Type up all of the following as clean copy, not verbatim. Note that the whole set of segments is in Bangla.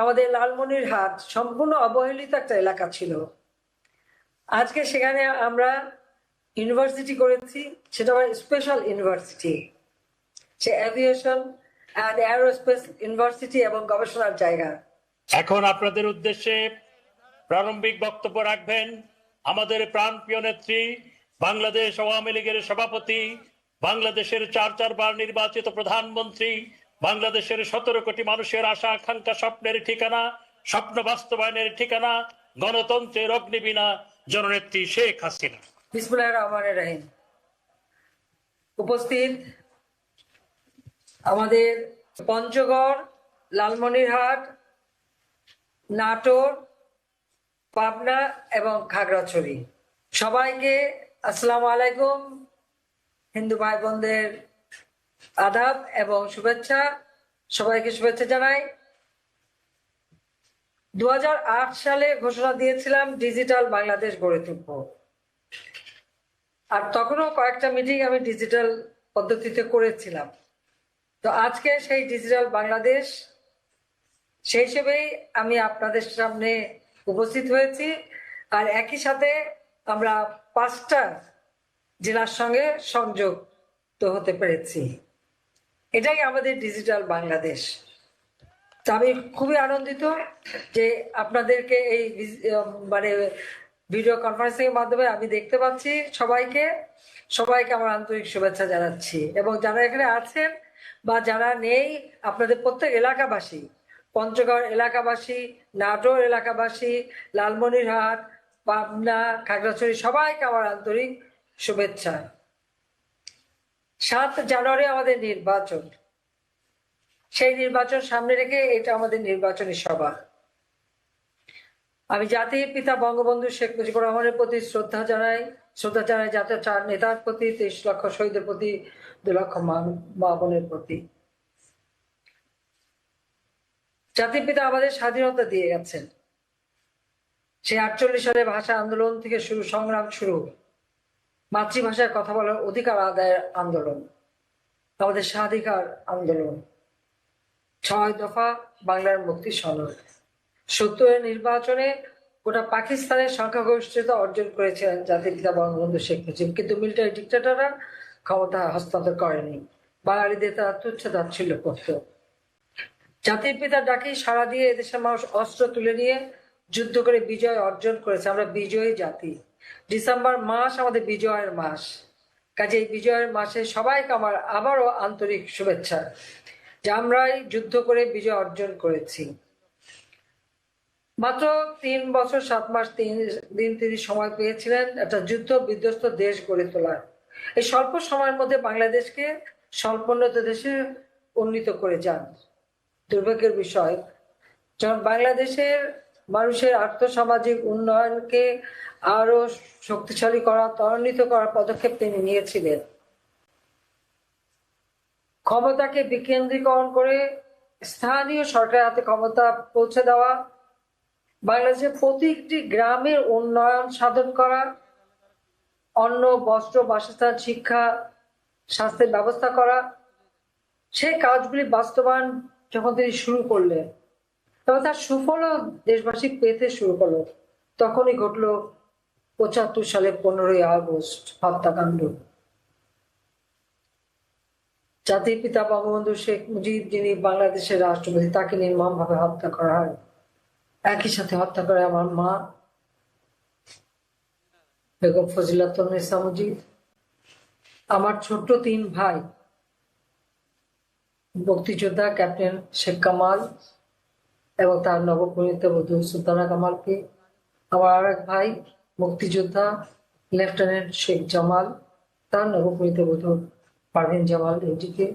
আমাদের লালমনিরহাট সম্পূর্ণ অবহেলিত একটা এলাকা ছিল। আজকে সেখানে আমরা ইউনিভার্সিটি করেছি, সেটা special university, say aviation and aerospace university এবং গবেষণার জায়গা। এখন আপনাদের উদ্দেশ্যে প্রারম্ভিক বক্তব্য রাখবেন আমাদের প্রাণপ্রিয় নেত্রী, বাংলাদেশ আওয়ামী লীগের সভাপতি, বাংলাদেশের 4 বার নির্বাচিত প্রধানমন্ত্রী, বাংলাদেশের 17 কোটি মানুষের আশা আকাঙ্ক্ষা স্বপ্নের ঠিকানা, স্বপ্ন বাস্তবায়নের ঠিকানা, গণতন্ত্রের অগ্নিবীণা জননেত্রী শেখ হাসিনা। বিসমিল্লাহির রহমানির রহিম। উপস্থিত আমাদের পঞ্চগড়, লালমনিরহাট, নাটোর, পাবনা এবং খাগড়াছড়ি, সবাইকে আসসালামু আলাইকুম। হিন্দু ভাই বোনদের আদাব এবং শুভেচ্ছা, সবাইকে শুভেচ্ছা জানাই। 2008 সালে ঘোষণা দিয়েছিলাম ডিজিটাল বাংলাদেশ গড়ে তুলব, আর তখনও কয়েকটা মিটিং আমি ডিজিটাল পদ্ধতিতে করেছিলাম। তো আজকে সেই ডিজিটাল বাংলাদেশ, সেই হিসেবেই আমি আপনাদের সামনে উপস্থিত হয়েছি। আর একই সাথে আমরা 5টা জেলার সঙ্গে সংযুক্ত হতে পেরেছি, এটাই আমাদের ডিজিটাল বাংলাদেশ। তা আমি খুবই আনন্দিত যে আপনাদেরকে এই মানে ভিডিও কনফারেন্সিং এর মাধ্যমে আমি দেখতে পাচ্ছি। সবাইকে আমার আন্তরিক শুভেচ্ছা জানাচ্ছি, এবং যারা এখানে আছেন বা যারা নেই, আপনাদের প্রত্যেক এলাকাবাসী, পঞ্চগড় এলাকাবাসী, নাটোর এলাকাবাসী, লালমনিরহাট, পাবনা, খাগড়াছড়ি, সবাইকে আমার আন্তরিক শুভেচ্ছা। 7 জানুয়ারি আমাদের নির্বাচন, সেই নির্বাচন সামনে রেখে এটা আমাদের নির্বাচনী সভা। আমি জাতির পিতা বঙ্গবন্ধু শেখ মুজিবুর রহমানের প্রতি শ্রদ্ধা জানাই জাতীয় 4 নেতার প্রতি, 23 লক্ষ শহীদের প্রতি, 2 লক্ষ মা বোনের প্রতি। জাতির পিতা আমাদের স্বাধীনতা দিয়ে গেছেন। সেই 48 সালে ভাষা আন্দোলন থেকে সংগ্রাম শুরু, মাতৃভাষায় কথা বলার অধিকার আদায়ের আন্দোলন, আমাদের স্বাধিকার আন্দোলন, 6 দফা বাংলার মুক্তি সনদ, 70-এর নির্বাচনে গোটা পাকিস্তানের সংখ্যাগরিষ্ঠতা অর্জন করেছিলেন জাতির পিতা বঙ্গবন্ধু শেখ মুজিব, কিন্তু মিলিটারি ডিক্টেটররা ক্ষমতা হস্তান্তর করেনি, বাঙালিদের তারা তুচ্ছ তাচ্ছিল্য করত। জাতির পিতার ডাকে সাড়া দিয়ে এদেশের মানুষ অস্ত্র তুলে নিয়ে যুদ্ধ করে বিজয় অর্জন করেছে। আমরা বিজয়ী জাতি। ডিসেম্বর মাস আমাদের বিজয়ের মাস, কাজে এই বিজয়ের মাসে সবাইকে আমার আবারও আন্তরিক শুভেচ্ছা যে আমরাই যুদ্ধ করে বিজয় অর্জন করেছি। মাত্র 3 বছর 7 মাস 3 দিন তিনি সময় পেয়েছিলেন একটা যুদ্ধ বিধ্বস্ত দেশ গড়ে তোলার। এই স্বল্প সময়ের মধ্যে বাংলাদেশকে স্বল্পোন্নত দেশে উন্নীত করে যান। দুর্ভাগ্যের বিষয়, যখন বাংলাদেশের মানুষের আর্থসামাজিক উন্নয়নকে আরো শক্তিশালী করা, ত্বরান্বিত করার পদক্ষেপ তিনি নিয়েছিলেন। ক্ষমতাকে বিকেন্দ্রীকরণ করে স্থানীয় সরকারের হাতে ক্ষমতা পৌঁছে দেওয়া, বাংলাদেশের প্রতিটি গ্রামের উন্নয়ন সাধন করা, অন্ন, বস্ত্র, বাসস্থান, শিক্ষা, স্বাস্থ্যের ব্যবস্থা করা, সেই কাজগুলি বাস্তবায়ন যখন তিনি শুরু করলেন, তখন তার সুফলও দেশবাসী পেতে শুরু করলো। তখনই ঘটলো 75 সালে 15ই আগস্ট হত্যাকাণ্ড। জাতির পিতা বঙ্গবন্ধু শেখ মুজিব, যিনি বাংলাদেশের রাষ্ট্রপতি, তাকে নির্মমভাবে হত্যা করা হয়। একই সাথে হত্যা করে আমার মা বেগম ফজিলাতুন্নেসা মুজিব, আমার ছোট্ট 3 ভাই, মুক্তিযোদ্ধা ক্যাপ্টেন শেখ কামাল এবং তার নবপরিণীত বধূ সুলতানা কামালকে, আমার আর এক ভাই মুক্তিযোদ্ধা লেফটেন্যান্ট শেখ জামাল, তার নবপরিণীত বধূ পারভিন জামাল এটিকে,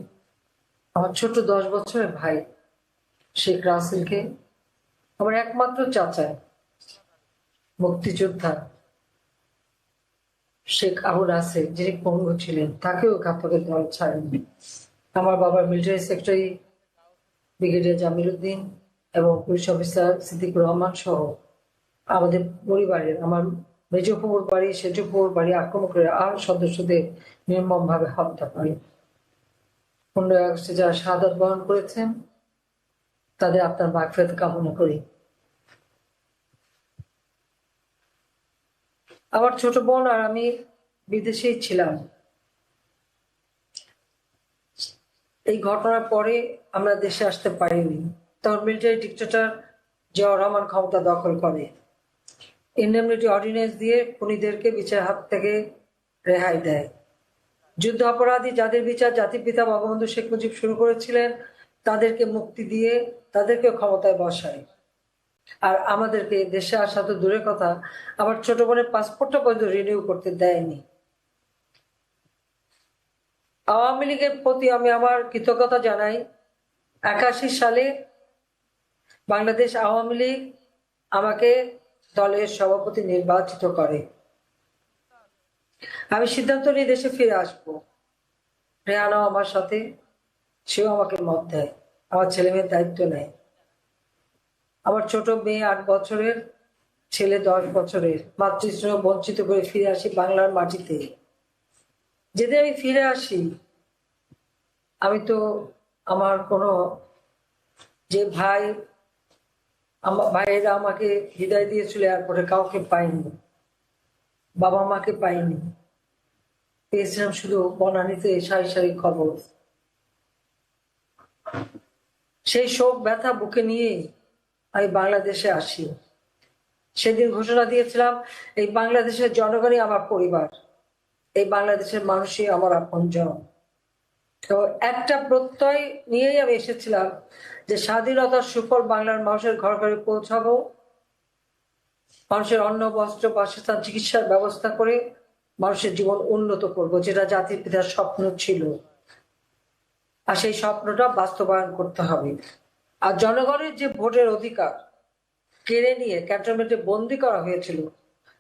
আমার ছোট 10 বছরের ভাই শেখ রাসেলকে, আমার একমাত্র চাচা মুক্তিযোদ্ধা শেখ আবু রাসেল, যিনি পঙ্গু ছিলেন, তাকেও ঘাতকের দল ছাড়েননি। আমার বাবার military secretary brigadier Jamil Uddin এবং পুলিশ অফিসার সিদ্দিকুর রহমান সহ আমাদের পরিবারের, আমার মেজফুর বাড়ি, সেজফুর বাড়ি আক্রমণ করে আর সদস্যদের নির্মমভাবে হত্যা করে। 15ই আগস্টে যারা শাহাদাত বরণ করেছেন তাদের আপনার মাগফিরাত কামনা করি। আমার ছোট বোন আর আমি বিদেশেই ছিলাম। এই ঘটনার পরে আমরা দেশে আসতে পারিনি। তখন মিলিটারি ডিক্টেটর জিয়াউর রহমান ক্ষমতা দখল করে, ইনডেমনিটি অর্ডিন্যান্স দিয়ে খুনিদেরকে বিচারের হাত থেকে রেহাই দেয়। যুদ্ধ অপরাধী যাদের বিচার জাতির পিতা বঙ্গবন্ধু শেখ মুজিব শুরু করেছিলেন, তাদেরকে মুক্তি দিয়ে তাদেরকে ক্ষমতায় বসায়। আর আমাদেরকে দেশে আসা তো দূরের কথা, আমার ছোট বোনের পাসপোর্টটা পর্যন্ত রিনিউ করতে দেয়নি। আওয়ামী লীগের প্রতি আমি আমার কৃতজ্ঞতা জানাই। 81 সালে বাংলাদেশ আওয়ামী লীগ আমাকে দলের সভাপতি নির্বাচিত করে। আমি সিদ্ধান্ত নিয়ে দেশে ফিরে আসবো। রেহানাও আমার সাথে, সেও আমাকে মত দেয়, আমার ছেলে মেয়ের দায়িত্ব নেয়। আমার ছোট মেয়ে 8 বছরের, ছেলে 10 বছরের। মাতৃস্নেহ বঞ্চিত করে ফিরে আসি বাংলার মাটিতে। যেদিন আমি ফিরে আসি, আমি তো আমার কোনো যে আমার ভাইয়েরা আমাকে বিদায় দিয়েছিল এয়ারপোর্টে, কাউকে পাইনি, বাবা মাকে পাইনি। পেয়েছিলাম শুধু বনানীতে সারি সারি খবর। সেই শোক ব্যথা বুকে নিয়ে আমি বাংলাদেশে আসি। সেদিন ঘোষণা দিয়েছিলাম, এই বাংলাদেশের জনগণই আমার পরিবার, এই বাংলাদেশের মানুষই আমার আপনজন। তো একটা প্রত্যয় নিয়েই আমি এসেছিলাম যে স্বাধীনতার সুফল বাংলার মানুষের ঘরে ঘরে পৌঁছাবো, মানুষের অন্ন বস্ত্র বাসস্থান চিকিৎসার ব্যবস্থা করে মানুষের জীবন উন্নত করব, যেটা জাতির পিতার স্বপ্ন ছিল। আর সেই স্বপ্নটা বাস্তবায়ন করতে হবে। আর জনগণের যে ভোটের অধিকার কেড়ে নিয়ে ক্যান্টনমেন্টে বন্দি করা হয়েছিল,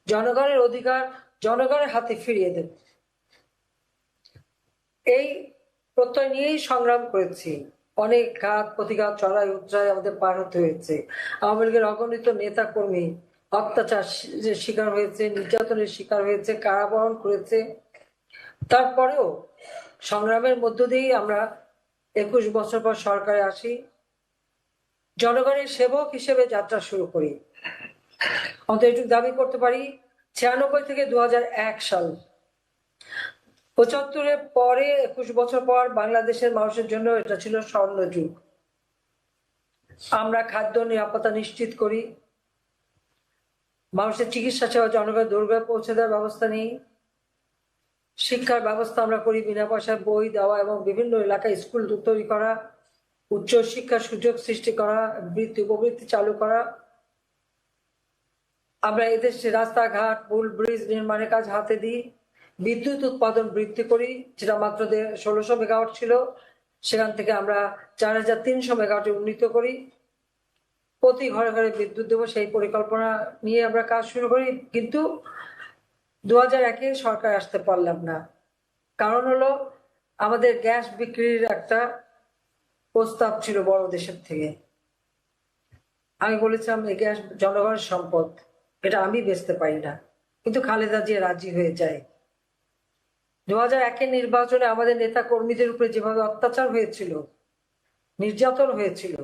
জনগণের অধিকার জনগণের হাতে ফিরিয়ে দেব, এই প্রত্যয় নিয়েই সংগ্রাম করেছি। অনেক ঘাত প্রতিঘাত, চড়াই উতরাই আমাদের পার হতে হয়েছে। আওয়ামী লীগের অগণিত নেতা কর্মী অত্যাচার শিকার হয়েছে, নির্যাতনের শিকার হয়েছে, কারাবরণ করেছে। তারপরেও সংগ্রামের মধ্য দিয়েই আমরা 21 বছর পর সরকারে আসি, জনগণের সেবক হিসেবে যাত্রা শুরু করি। অন্তত একটু দাবি করতে পারি, 96 থেকে 2001 সাল, 75-এর পরে 21 বছর পর বাংলাদেশের মানুষের জন্য এটা ছিল স্বর্ণযুগ। আমরা খাদ্য নিরাপত্তা নিশ্চিত করি, মানুষের চিকিৎসা সেবা জনগণের দুর্গে পৌঁছে দেওয়ার ব্যবস্থা নেই, শিক্ষার ব্যবস্থা আমরা করি বিনা পয়সায় বই দেওয়া এবং বিভিন্ন এলাকায় স্কুল তৈরি করা, উচ্চ শিক্ষার সুযোগ সৃষ্টি করা, বৃত্তি উপবৃত্তি চালু করা। আমরা এদেশে রাস্তাঘাট, পুল, ব্রিজ নির্মাণের কাজ হাতে দিই, বিদ্যুৎ উৎপাদন বৃদ্ধি করি, যেটা মাত্র 1600 মেগাওয়াট ছিল, সেখান থেকে আমরা 4300 মেগাওয়াটে উন্নীত করি। প্রতি ঘরে ঘরে বিদ্যুৎ দেবো, সেই পরিকল্পনা নিয়ে আমরা কাজ শুরু করি। কিন্তু 2001-এ সরকার আসতে পারলাম না। কারণ হলো, আমাদের গ্যাস বিক্রির একটা প্রস্তাব ছিল বড় দেশের থেকে। আমি বলেছিলাম এই গ্যাস জনগণের সম্পদ, এটা আমি বেচতে পারি না। কিন্তু খালেদা জিয়া রাজি হয়ে যায়। 2001-এর নির্বাচনে আমাদের নেতা কর্মীদের উপরে যেভাবে অত্যাচার হয়েছিল, নির্যাতন হয়েছিল,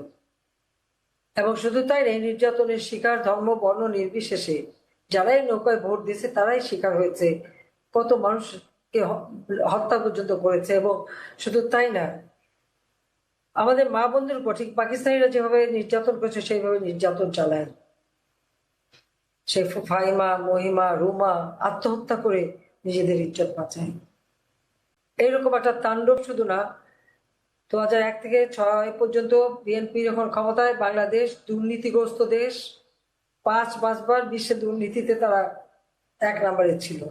এবং শুধু তাই এই নির্যাতনের শিকার ধর্ম বর্ণ নির্বিশেষে যারাই নৌকায় ভোট দিয়েছে তারাই শিকার হয়েছে। কত মানুষকে হত্যা পর্যন্ত করেছে। এবং শুধু তাই না, আমাদের মা বোনদের উপর ঠিক পাকিস্তানিরা যেভাবে নির্যাতন করেছে সেইভাবে নির্যাতন চালায়। সে ফাহিমা, মহিমা, রুমা আত্মহত্যা করে নিজেদের ইজ্জত বাঁচায়। এইরকম একটা তাণ্ডব শুধু না, 2001 থেকে 2006 পর্যন্ত বিএনপি যখন ক্ষমতায়, বাংলাদেশ দুর্নীতিগ্রস্ত দেশ, 5বার বিশ্বে দুর্নীতিতে তারা 1 নম্বরে ছিল।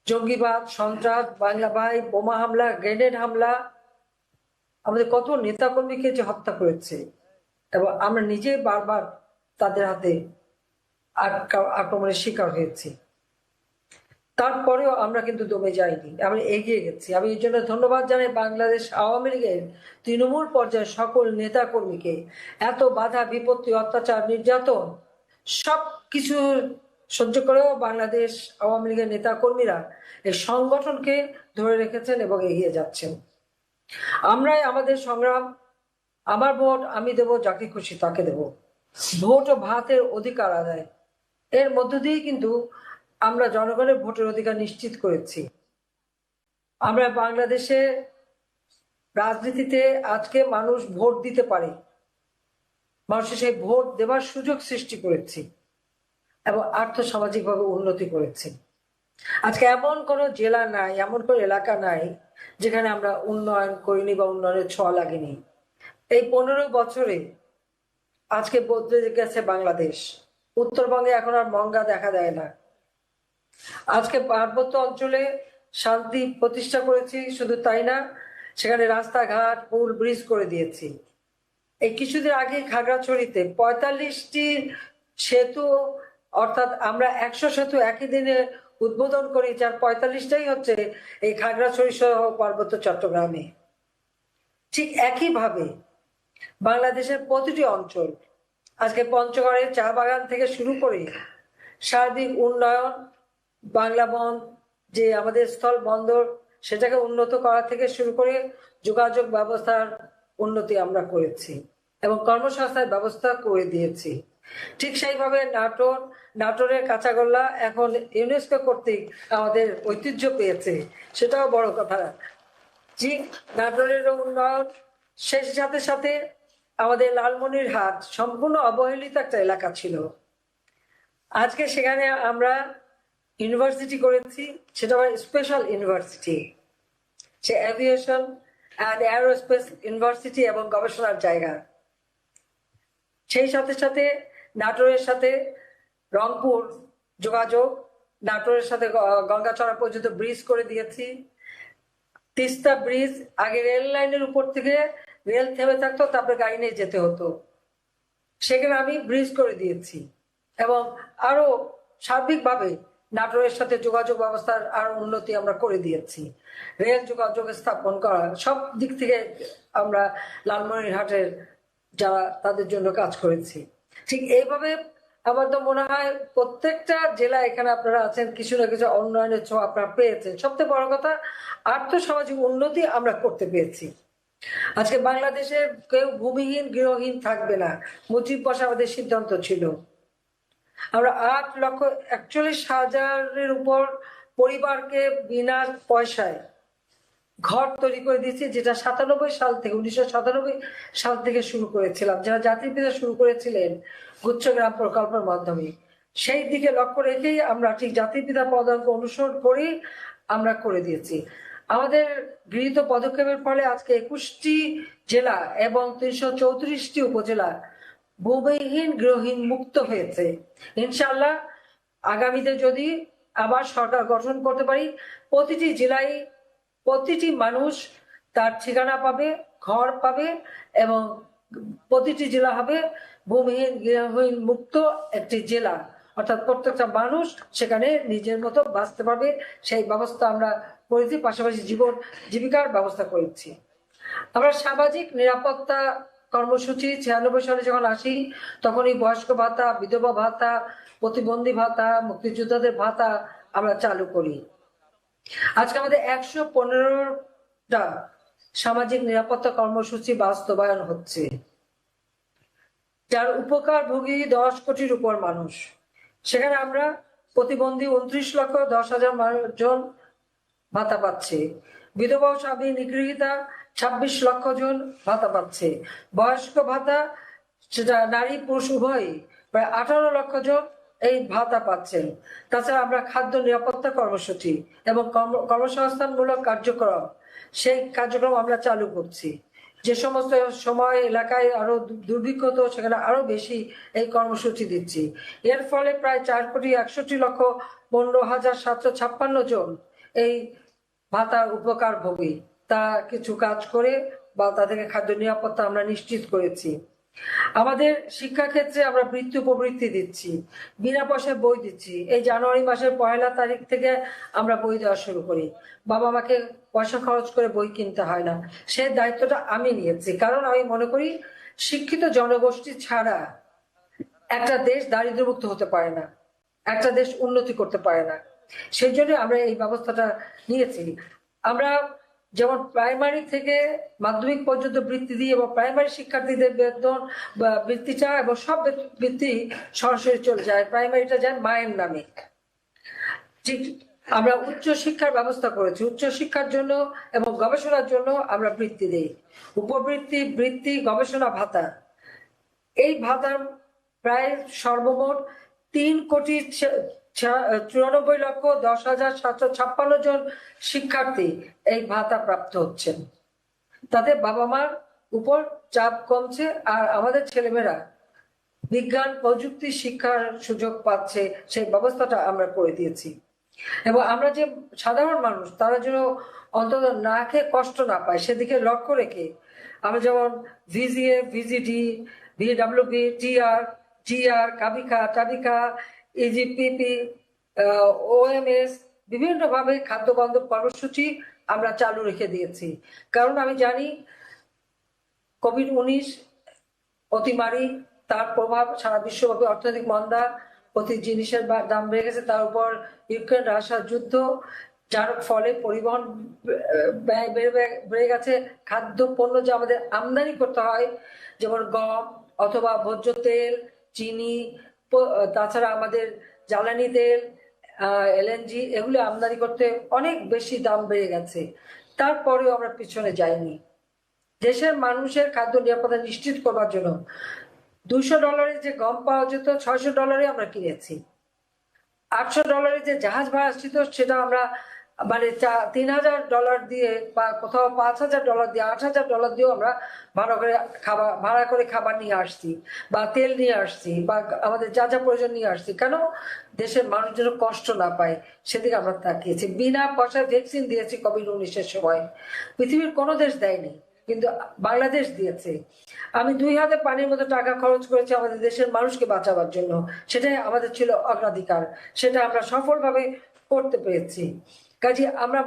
জঙ্গিবাদ, সন্ত্রাস, বাংলা ভাই, বোমা হামলা, গ্রেনেড হামলা, আমাদের কত নেতাকর্মীকে যে হত্যা করেছে, এবং আমরা নিজে বারবার তাদের হাতে আক্রমণের শিকার হয়েছি। তারপরেও আমরা কিন্তু দমে যাইনি, আমরা এগিয়ে গেছি। আমি এই জন্য ধন্যবাদ জানাই বাংলাদেশ আওয়ামী লীগের তৃণমূল পর্যায়ের সকল নেতা কর্মীকে। এত বাধা বিপত্তি, অত্যাচার, নির্যাতন সবকিছু সহ্য করেও বাংলাদেশ আওয়ামী লীগের নেতা কর্মীরা এই সংগঠনকে ধরে রেখেছেন এবং এগিয়ে যাচ্ছেন। আমরাই আমাদের সংগ্রাম আমার ভোট আমি দেব, যাকে খুশি তাকে দেব। ভোট ও ভাতের অধিকার আদায়, এর মধ্য দিয়ে কিন্তু আমরা জনগণের ভোটের অধিকার নিশ্চিত করেছি। আমরা বাংলাদেশে রাজনীতিতে আজকে মানুষ ভোট দিতে পারে, মানুষের সেই ভোট দেওয়ার সুযোগ সৃষ্টি করেছি এবং আর্থসামাজিকভাবে উন্নতি করেছি। আজকে এমন কোনো জেলা নাই, এমন কোনো এলাকা নাই যেখানে আমরা উন্নয়ন করিনি বা উন্নয়নের ছোঁয়া লাগেনি। এই 15 বছরে আজকে বদলে গেছে বাংলাদেশ। উত্তরবঙ্গে এখন আর মঙ্গা দেখা দেয় না। আজকে পার্বত্য অঞ্চলে শান্তি প্রতিষ্ঠা করেছি, শুধু তাই না, সেখানে রাস্তাঘাট পুল ব্রিজ করে দিয়েছি। এই কিছুদিন আগে খাগড়াছড়িতে 45টি সেতু, অর্থাৎ আমরা 100 সেতু একই দিনে উদ্বোধন করি, যার 45টাই হচ্ছে এই খাগড়াছড়ি সহ পার্বত্য চট্টগ্রামে। ঠিক একইভাবে বাংলাদেশের প্রতিটি অঞ্চল, আজকে পঞ্চগড়ের চা বাগান থেকে শুরু করে সার্বিক উন্নয়ন, বাংলা বন যে আমাদের স্থল বন্দর সেটাকে উন্নত করা থেকে শুরু করে যোগাযোগ ব্যবস্থার উন্নতি আমরা করেছি এবং কর্মসংস্থানের ব্যবস্থা করে দিয়েছি। ঠিক সেইভাবে নাটোরের কাঁচাগোল্লা এখন ইউনেস্কো কর্তৃক আমাদের ঐতিহ্য পেয়েছে, সেটাও বড় কথা। ঠিক নাটোরের উন্নয়ন, সেই সাথে সাথে আমাদের লালমনিরহাট সম্পূর্ণ অবহেলিত একটা এলাকা ছিল, আজকে সেখানে আমরা ইউনিভার্সিটি করেছি, সেটা special university, say aviation and aerospace university এবং গবেষণার জায়গা। সেই সাথে সাথে নাটোরের সাথে রংপুর যোগাযোগ, নাটোরের সাথে গঙ্গাচড়া পর্যন্ত ব্রিজ করে দিয়েছি। তিস্তা ব্রিজ, আগে রেল লাইনের উপর থেকে রেল থেমে থাকতো, তারপরে গাড়ি নিয়ে যেতে হতো, সেখানে আমি ব্রিজ করে দিয়েছি এবং আরো সার্বিকভাবে নাটোরের সাথে যোগাযোগ ব্যবস্থার আরো উন্নতি আমরা করে দিয়েছি। রেল যোগাযোগ স্থাপন করা, সব দিক থেকে আমরা লালমনিরহাটের যারা তাদের জন্য কাজ করেছি। ঠিক এইভাবে আমার তো মনে হয় প্রত্যেকটা জেলা, এখানে আপনারা আছেন, কিছু না কিছু উন্নয়নের ছোঁয়া আপনারা পেয়েছেন। সবচেয়ে বড় কথা, আর্থসামাজিক উন্নতি আমরা করতে পেরেছি। আজকে বাংলাদেশের কেউ ভূমিহীন গৃহহীন থাকবে না, মুজিব বসা আমাদের সিদ্ধান্ত ছিল। আমরা 8,41,000-এর উপর পরিবারকে বিনা পয়সায় ঘর তৈরি করে দিয়েছি, যেটা 1997 সাল থেকে শুরু করেছিলাম, যারা জাতির পিতা শুরু করেছিলেন গুচ্ছ গ্রাম প্রকল্পের মাধ্যমে। সেই দিকে লক্ষ্য রেখেই আমরা ঠিক জাতির পিতা পদাঙ্ক অনুসরণ করেই আমরা করে দিয়েছি। আমাদের গৃহীত পদক্ষেপের ফলে আজকে 21টি জেলা এবং 334টি উপজেলা ভূমিহীন গৃহহীন মুক্ত হয়েছে। ইনশাআল্লাহ আগামীতে যদি আবার সরকার গঠন করতে পারি, প্রতিটি জেলায় প্রতিটি মানুষ তার ঠিকানা পাবে, ঘর পাবে এবং প্রতিটি জেলা হবে ভূমিহীন গৃহহীন মুক্ত একটি জেলা, অর্থাৎ প্রত্যেকটা মানুষ সেখানে নিজের মতো বাঁচতে পারবে, সেই ব্যবস্থা আমরা করেছি। পাশাপাশি জীবিকার ব্যবস্থা করেছি। আমরা সামাজিক নিরাপত্তা কর্মসূচি 96 সালে যখন আসি, তখনই বয়স্ক ভাতা, বিধবা ভাতা, প্রতিবন্ধী ভাতা, মুক্তিযোদ্ধাদের ভাতা আমরা চালু করি। আজকে আমাদের 115টা সামাজিক নিরাপত্তা কর্মসূচি বাস্তবায়ন হচ্ছে, যার উপকারভোগী 10 কোটির উপর মানুষ। সেখানে আমরা প্রতিবন্ধী 29,10,000 জন ভাতা পাচ্ছে, বিধবা ও স্বামী নিগৃহীতা 26 লক্ষ জন ভাতা পাচ্ছে, বয়স্ক ভাতা সেটা নারী পুরুষ উভয়ই প্রায় 18 লক্ষ জন এই ভাতা পাচ্ছেন। তাছাড়া আমরা খাদ্য নিরাপত্তা কর্মসূচি এবং কর্মসংস্থানমূলক কার্যক্রম, সেই কার্যক্রম আমরা চালু করছি। যে সমস্ত সময় এলাকায় আরো দুর্ভিক্ষ হতো, সেখানে আরো বেশি এই কর্মসূচি দিচ্ছি। এর ফলে প্রায় 4,61,15,756 জন এই ভাতার উপকারভোগী, তা কিছু কাজ করে বা তাদেরকে খাদ্য নিরাপত্তা আমরা নিশ্চিত করেছি। আমাদের শিক্ষাক্ষেত্রে আমরা বৃত্তি উপবৃত্তি দিচ্ছি, বিনা পয়সায় বই দিচ্ছি। এই জানুয়ারি মাসের 1 তারিখ থেকে আমরা বই দেওয়া শুরু করি। বাবা মাকে পয়সা খরচ করে বই কিনতে হয় না, সেই দায়িত্বটা আমি নিয়েছি। কারণ আমি মনে করি শিক্ষিত জনগোষ্ঠী ছাড়া একটা দেশ দারিদ্র্যমুক্ত হতে পারে না, একটা দেশ উন্নতি করতে পারে না। সেই জন্য আমরা এই ব্যবস্থাটা নিয়েছি। আমরা যেমন প্রাইমারি থেকে মাধ্যমিক পর্যন্ত বৃত্তি দিই এবং প্রাইমারি শিক্ষার্থীদের বেতন বা বৃত্তিটা এবং সব বৃত্তি সরাসরি চলে যায়, প্রাইমারিটা যায় মায়ের নামে। ঠিক আমরা উচ্চ শিক্ষার ব্যবস্থা করেছি, উচ্চ শিক্ষার জন্য এবং গবেষণার জন্য আমরা বৃত্তি দিই, উপবৃত্তি, বৃত্তি, গবেষণা ভাতা। এই ভাতার প্রায় সর্বমোট 3,94,10,756 জন শিক্ষার্থী এই ভাতা প্রাপ্ত হচ্ছেন। তাদের বাবা মার উপর চাপ কমছে, আর আমাদের ছেলেমেয়েরা বিজ্ঞান প্রযুক্তি শিক্ষার সুযোগ পাচ্ছে, সেই ব্যবস্থাটা আমরা করে দিয়েছি। এবং আমরা যে সাধারণ মানুষ তারা যেন অন্তত না খেয়ে কষ্ট না পায় সেদিকে লক্ষ্য রেখে আমরা যেমন ভিজিএ, ভিজিডি, ভিডব্লিউবি, টিআর, কাবিকা, টাবিকা, ইজিপিপি, ওএমএস বিভিন্নভাবে খাদ্য বান্ধব কর্মসূচি আমরা চালু রেখে দিয়েছি। কারণ আমি জানি কোভিড-19 অতিমারি, তার প্রভাব সারা বিশ্বব্যাপী অর্থনৈতিক মন্দা, প্রতি জিনিসের দাম বেড়ে গেছে, তার উপর ইউক্রেন রাশিয়ার যুদ্ধ, যার ফলে পরিবহন ব্যয় বেড়ে গেছে। খাদ্য পণ্য যে আমাদের আমদানি করতে হয়, যেমন গম অথবা ভোজ্য তেল, চিনি, তাছাড়া আমাদের জ্বালানি তেল, এলএনজি, এগুলো আমদানি করতে অনেক বেশি দাম বেড়ে গেছে। তারপরেও আমরা পিছনে যাইনি। দেশের মানুষের খাদ্য নিরাপত্তা নিশ্চিত করবার জন্য $200 যে গম পাওয়া যেত $600 আমরা কিনেছি। $800 যে জাহাজ ভাড়া ছিল সেটা আমরা মানে $3,000 দিয়ে বা কোথাও $5,000 দিয়ে, $8,000 দিয়েও আমরা ভাড়া করে খাবার নিয়ে আসছি, বা তেল নিয়ে আসছি, বা আমাদের যা যা প্রয়োজন নিয়ে আসছি। কেন? দেশের মানুষ যেন কষ্ট না পায় সেদিকে আমরা তাকিয়েছি। বিনা পয়সায় ভ্যাকসিন দিয়েছি কোভিড-19 সময়, পৃথিবীর কোনো দেশ দেয়নি, কিন্তু বাংলাদেশ দিয়েছে। আমি 2 হাতে পানির মতো টাকা খরচ করেছি আমাদের দেশের মানুষকে বাঁচাবার জন্য, সেটাই আমাদের ছিল অগ্রাধিকার, সেটা আমরা সফলভাবে করতে পেরেছি। কাজে আমরা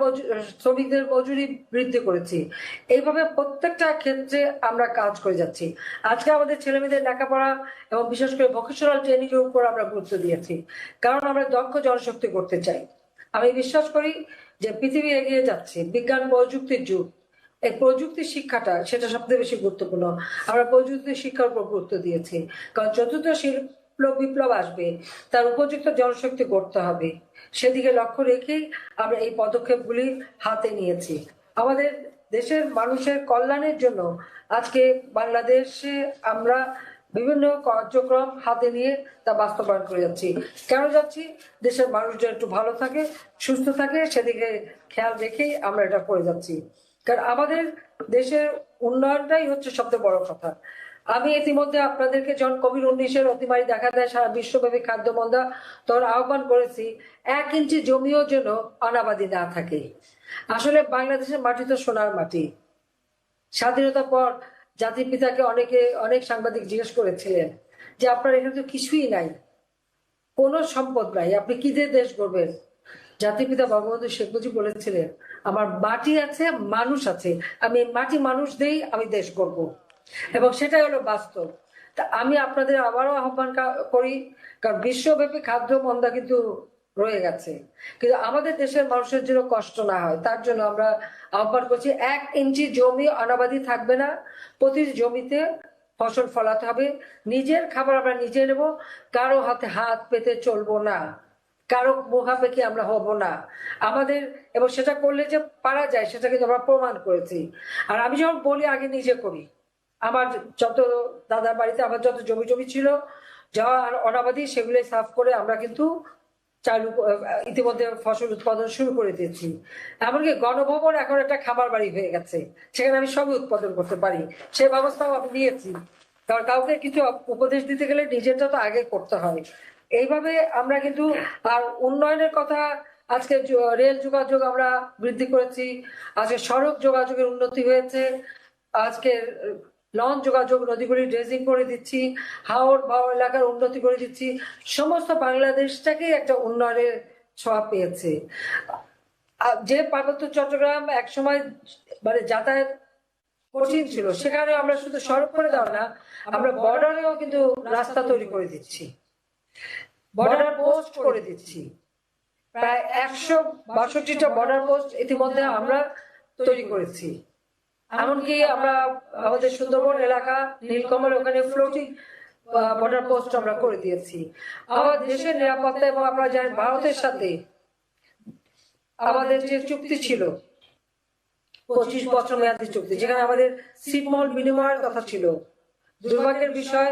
শ্রমিকদের মজুরি বৃদ্ধি করেছি। এইভাবে প্রত্যেকটা ক্ষেত্রে আমরা কাজ করে যাচ্ছি। আজকে আমাদের ছেলেমেয়েদের লেখাপড়া এবং বিশেষ করে ভোকেশনাল ট্রেনিং এর উপর আমরা গুরুত্ব দিয়েছি, কারণ আমরা দক্ষ জনশক্তি করতে চাই। আমি বিশ্বাস করি যে পৃথিবী এগিয়ে যাচ্ছে, বিজ্ঞান প্রযুক্তির যুগ, এই প্রযুক্তি শিক্ষাটা সেটা সবচেয়ে বেশি গুরুত্বপূর্ণ। আমরা প্রযুক্তি শিক্ষার উপর গুরুত্ব দিয়েছি, কারণ চতুর্থ শিল্প বিপ্লব আসবে, তার উপযুক্ত জনশক্তি করতে হবে। সেদিকে লক্ষ্য রেখেই আমরা এই পদক্ষেপগুলি হাতে নিয়েছি। আমাদের দেশের মানুষের কল্যাণের জন্য আজকে বাংলাদেশে আমরা বিভিন্ন কার্যক্রম হাতে নিয়ে তা বাস্তবায়ন করে যাচ্ছি। কেন যাচ্ছি? দেশের মানুষজন একটু ভালো থাকে, সুস্থ থাকে, সেদিকে খেয়াল রেখেই আমরা এটা করে যাচ্ছি। কারণ আমাদের দেশের উন্নয়নটাই হচ্ছে সবচেয়ে বড় কথা। আমি ইতিমধ্যে আপনাদেরকে যখন কোভিড-19 অতিমারি দেখা দেয় সারা বিশ্বব্যাপী খাদ্য মন্দা, তখন আহ্বান করেছি 1 ইঞ্চি জমিও যেন অনাবাদি না থাকে। আসলে বাংলাদেশের মাটি তো সোনার মাটি। স্বাধীনতার পর জাতির পিতাকে অনেক সাংবাদিক জিজ্ঞেস করেছিলেন যে আপনার এখানে তো কিছুই নাই, কোনো সম্পদ নাই, আপনি কি দিয়ে দেশ গড়বেন? জাতির পিতা বঙ্গবন্ধু শেখ মুজিব বলেছিলেন, আমার মাটি আছে, মানুষ আছে, আমি মাটি মানুষ দিয়েই আমি দেশ গড়ব। এবং সেটাই হলো বাস্তব। তা আমি আপনাদের আবারও আহ্বান করি, কারণ বিশ্বব্যাপী খাদ্য মন্দা কিন্তু রয়ে গেছে, কিন্তু আমাদের দেশের মানুষের জন্য কষ্ট না হয় তার জন্য আমরা আহ্বান করছি 1 ইঞ্চি জমি অনাবাদি থাকবে না, প্রতি জমিতে ফসল ফলাতে হবে, নিজের খাবার আমরা নিজে নেব, কারো হাতে হাত পেতে চলবো না, কারো মুখাপেক্ষি আমরা হব না আমাদের। এবং সেটা করলে যে পারা যায় সেটা কিন্তু আমরা প্রমাণ করেছি। আর আমি যখন বলি আগে নিজে করি, আমার যত দাদার বাড়িতে আমার যত জমি ছিল যা অনাবাদি, সেগুলো সাফ করে আমরা কিন্তু ইতিমধ্যে ফসল উৎপাদন শুরু করে দিয়েছি। এমনকি গণভবন এখন একটা খাবার বাড়ি হয়ে গেছে, সেখানে আমি সবই উৎপাদন করতে পারি, সে ব্যবস্থাও আমি নিয়েছি। কারণ কাউকে কিছু উপদেশ দিতে গেলে নিজেরটা তো আগে করতে হয়। এইভাবে আমরা কিন্তু আর উন্নয়নের কথা, আজকে রেল যোগাযোগ আমরা বৃদ্ধি করেছি, আজকে সড়ক যোগাযোগের উন্নতি হয়েছে, আজকে লঞ্চ যোগাযোগ, নদীগুলি ড্রেজিং করে দিচ্ছি, হাওড় এলাকার উন্নতি করে দিচ্ছি, সমস্ত বাংলাদেশটাকে একটা উন্নয়নের ছোঁয়া পেয়েছে। যে পার্বত্য চট্টগ্রাম একসময় মানে যাতায়াত কঠিন ছিল, সেখানে আমরা শুধু সড়ক করে দেওয়া না, আমরা বর্ডারেও কিন্তু রাস্তা তৈরি করে দিচ্ছি, বর্ডার পোস্ট করে দিচ্ছি। প্রায় 162টা বর্ডার পোস্ট ইতিমধ্যে আমরা তৈরি করেছি। এমনকি আমরা আমাদের সুন্দরবন এলাকা নীলকমল ওখানে ফ্লোটিং বর্ডার পোস্ট আমরা করে দিয়েছি। আমাদের দেশের নিরাপত্তা এবং আমরা জানি ভারতের সাথে আমাদের যে চুক্তি ছিল 25 বছর মেয়াদী চুক্তি, যেখানে আমাদের ছিটমহল বিনিময়ের কথা ছিল, দুর্ভাগ্যের বিষয়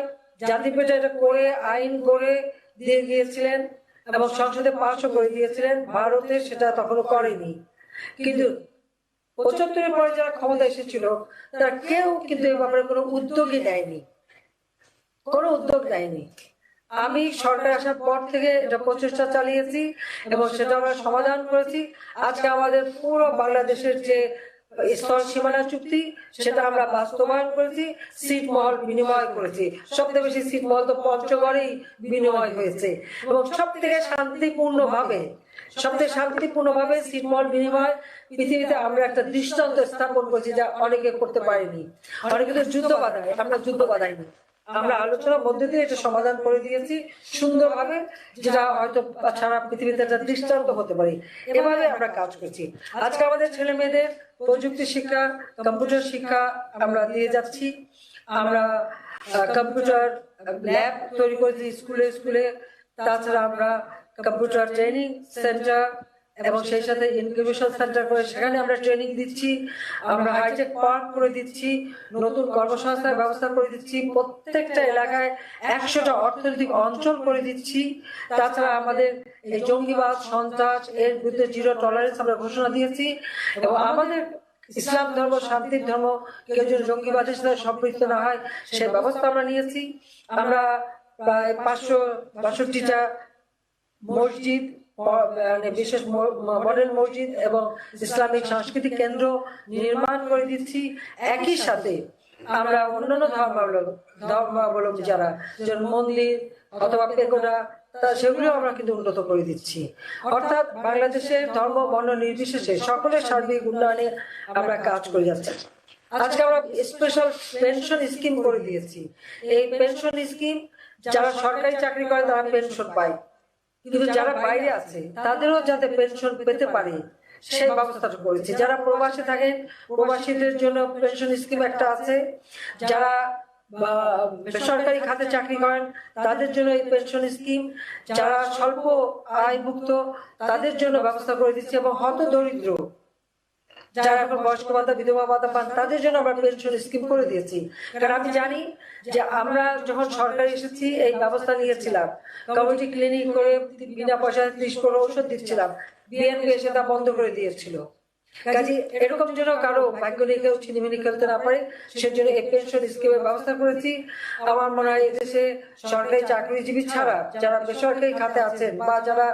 জাতিপিতা এটা করে আইন করে দিয়ে গিয়েছিলেন এবং সংসদে পাশও করে দিয়েছিলেন, ভারতে সেটা তখনও করেনি। কিন্তু 75-এর পরে যারা ক্ষমতা এসেছিল তারা কেউ কিন্তু এই ব্যাপারে কোনো উদ্যোগই নেয়নি, কোনো উদ্যোগ নেয়নি। আমি সরকার আসার পর থেকে এটা প্রচেষ্টা চালিয়েছি এবং সেটা আমরা সমাধান করেছি। আজকে আমাদের পুরো বাংলাদেশের যে স্থল সীমানা চুক্তি সেটা আমরা বাস্তবায়ন করেছি, ছিটমহল বিনিময় করেছি। সবচেয়ে বেশি ছিটমহল তো পঞ্চগড়েই বিনিময় হয়েছে এবং সব থেকে শান্তিপূর্ণভাবে ছিটমহল বিনিময় পৃথিবীতে আমরা একটা দৃষ্টান্ত স্থাপন করেছি, যা অনেকে করতে পারেনি। অনেকে তো যুদ্ধ বাধায়, আমরা যুদ্ধ বাধাইনি, আমরা আলোচনার মধ্যে দিয়ে এটা সমাধান করে দিয়েছি সুন্দরভাবে, যেটা হয়তো সারা পৃথিবীতে একটা দৃষ্টান্ত হতে পারে। এভাবে আমরা কাজ করছি। আজকে আমাদের ছেলে মেয়েদের প্রযুক্তি শিক্ষা, কম্পিউটার শিক্ষা আমরা দিয়ে যাচ্ছি। আমরা কম্পিউটার ল্যাব তৈরি করেছি স্কুলে স্কুলে। তাছাড়া আমরা কম্পিউটার ট্রেনিং সেন্টার এবং সেই সাথে ইনকিউবেশন সেন্টার করে সেখানে আমরা ট্রেনিং দিচ্ছি। আমরা হাইটেক পার্ক করে দিচ্ছি, নতুন কর্মসংস্থানের ব্যবস্থা করে দিচ্ছি, প্রত্যেকটা এলাকায় 100টা অর্থনৈতিক অঞ্চল করে দিচ্ছি। তাছাড়া আমাদের এই জঙ্গিবাদ সন্ত্রাস এর বিরুদ্ধে জিরো টলারেন্স আমরা ঘোষণা দিয়েছি এবং আমাদের ইসলাম ধর্ম শান্তির ধর্ম, কেউ যেন জঙ্গিবাদের সাথে সম্পৃক্ত না হয় সে ব্যবস্থা আমরা নিয়েছি। আমরা প্রায় 562টা মসজিদ, বিশেষ মডেল মসজিদ এবং ইসলামিক সাংস্কৃতিক কেন্দ্র নির্মাণ করে দিচ্ছি। একই সাথে আমরা অন্যান্য ধর্মাবলম্বী যারা যেমন মন্দির অথবা পেগোডা সেগুলো আমরা কিন্তু উন্নত করে দিচ্ছি। অর্থাৎ বাংলাদেশের ধর্ম বর্ণ নির্বিশেষে সকলের সার্বিক উন্নয়নে আমরা কাজ করে যাচ্ছি। আজকে আমরা স্পেশাল পেনশন স্কিম করে দিয়েছি। এই পেনশন স্কিম যারা সরকারি চাকরি করে তারা পেনশন পায়, কিন্তু যারা বাইরে আছে তাদেরও যাতে পেনশন পেতে পারে সেই ব্যবস্থাটা করেছি। যারা প্রবাসী থাকেন প্রবাসীদের জন্য পেনশন স্কিম একটা আছে, যারা বেসরকারি খাতে চাকরি করেন তাদের জন্য এই পেনশন স্কিম, যারা স্বল্প আয়ভুক্ত তাদের জন্য ব্যবস্থা করে দিচ্ছি এবং হত দরিদ্র যারা এখন বয়স্ক ভাতা বিধবা ভাতা পান তাদের জন্য আমরা পেনশন স্কিম করে দিয়েছি। কারণ আমি জানি যে আমরা যখন সরকারে এসেছি এই ব্যবস্থা নিয়েছিলাম, কমিউনিটি ক্লিনিক করে বিনা পয়সায় 30 করে ওষুধ দিচ্ছিলাম, বিএনপি এসে তা বন্ধ করে দিয়েছিল। কাজে এরকম যেন কারো ভাগ্য নিয়ে কেউ ছিনিমিনি খেলতে না পারে সেজন্য এই পেনশন স্কিমের ব্যবস্থা করেছি। আমার মনে হয় এদেশে সরকারি চাকরিজীবী ছাড়া যারা বেসরকারি খাতে আছেন বা যারা